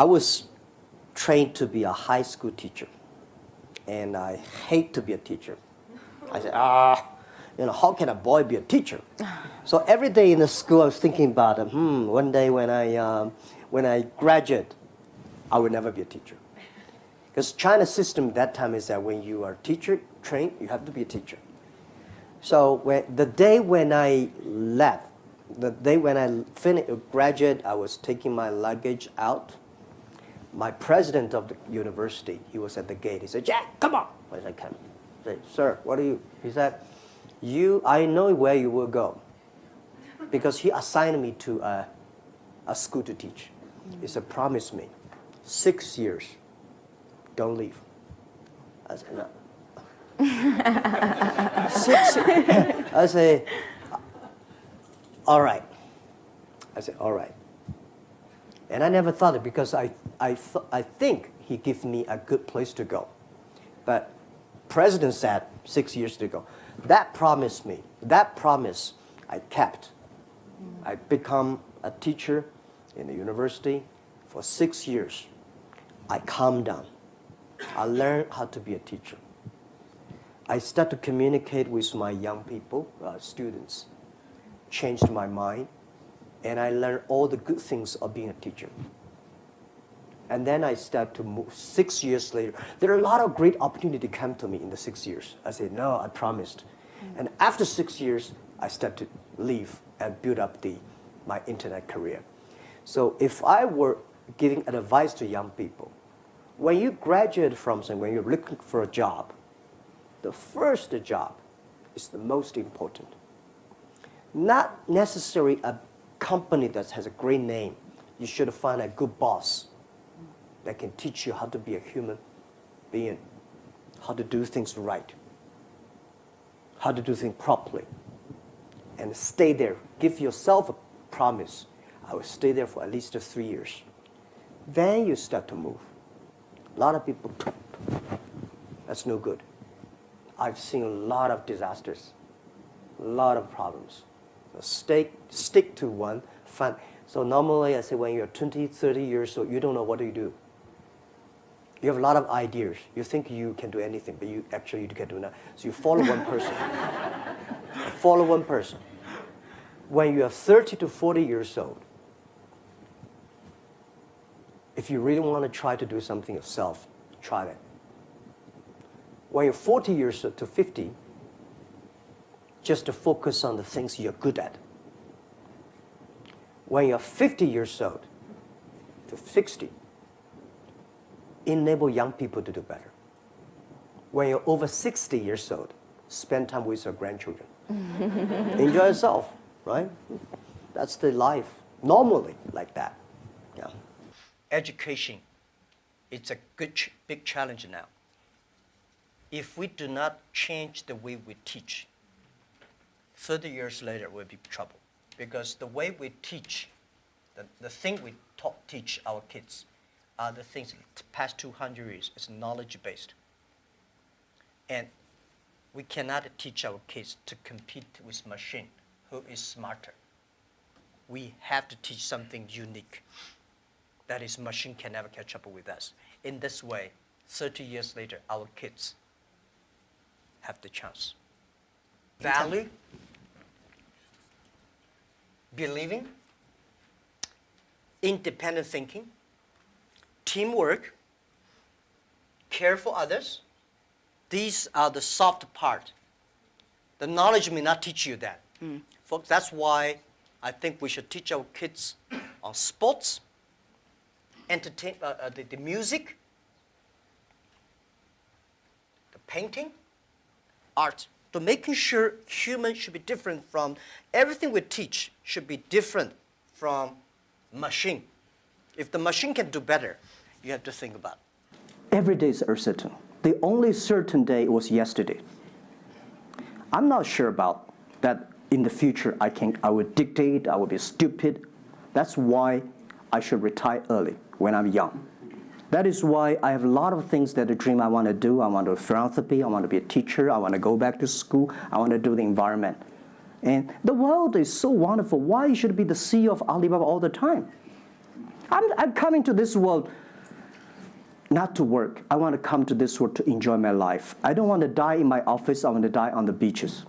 I was trained to be a high school teacher, and I hate to be a teacher. I said, how can a boy be a teacher? So every day in the school, I was thinking about, one day when I graduate, I will never be a teacher. Because China's system at that time is that when you are teacher trained, you have to be a teacher. So the day when I left, the day when I graduate, I was taking my luggage out. My president of the university, he was at the gate. He said, "Jack, come on." I said, "Come." I said, "Sir, what are you?" He said, I know where you will go. Because he assigned me to a school to teach. He said, "Promise me, 6 years, don't leave." I said, "No." 6 years. I say, "All right." I said, "All right." And I never thought it because I think he gave me a good place to go. But President said 6 years to go. That promise I kept. I become a teacher in the university for 6 years. I calmed down. I learned how to be a teacher. I started to communicate with my young people, students, changed my mind, and I learned all the good things of being a teacher. And then I started to move 6 years later. There are a lot of great opportunities come to me in the 6 years. I said, "No, I promised." And after 6 years, I started to leave and build up my internet career. So if I were giving advice to young people, when you graduate from something, when you're looking for a job, the first job is the most important. Not necessarily a company that has a great name. You should find a good boss that can teach you how to be a human being, how to do things right, how to do things properly, and stay there. Give yourself a promise. I will stay there for at least 3 years. Then you start to move. A lot of people, that's no good. I've seen a lot of disasters, a lot of problems. So stick to one. So normally I say when you're 20, 30 years old, you don't know what to do. You have a lot of ideas. You think you can do anything, but you can't do nothing. So you follow one person. Follow one person. When you are 30 to 40 years old, if you really want to try to do something yourself, try that. When you're 40 years old to 50, just to focus on the things you're good at. When you're 50 years old to 60, enable young people to do better. When you're over 60 years old, spend time with your grandchildren. Enjoy yourself, right? That's the life, normally like that. Yeah. Education, it's a big challenge now. If we do not change the way we teach, 30 years later we'll be in trouble. Because the way we teach, the thing we teach our kids are the things the past 200 years is knowledge-based. And we cannot teach our kids to compete with machine who is smarter. We have to teach something unique. That is, machine can never catch up with us. In this way, 30 years later, our kids have the chance. Value, believing, independent thinking, teamwork, care for others. These are the soft part. The knowledge may not teach you that. Folks, that's why I think we should teach our kids on sports, the music, the painting, art. So making sure humans should be different from, everything we teach should be different from machine. If the machine can do better, you have to think about it. Every day is uncertain. The only certain day was yesterday. I'm not sure about that in the future I will dictate, I will be stupid. That's why I should retire early when I'm young. That is why I have a lot of things that I dream I want to do. I want to do philanthropy, I want to be a teacher, I want to go back to school, I want to do the environment. And the world is so wonderful. Why should I be the CEO of Alibaba all the time? I'm coming to this world not to work. I want to come to this world to enjoy my life. I don't want to die in my office. I want to die on the beaches.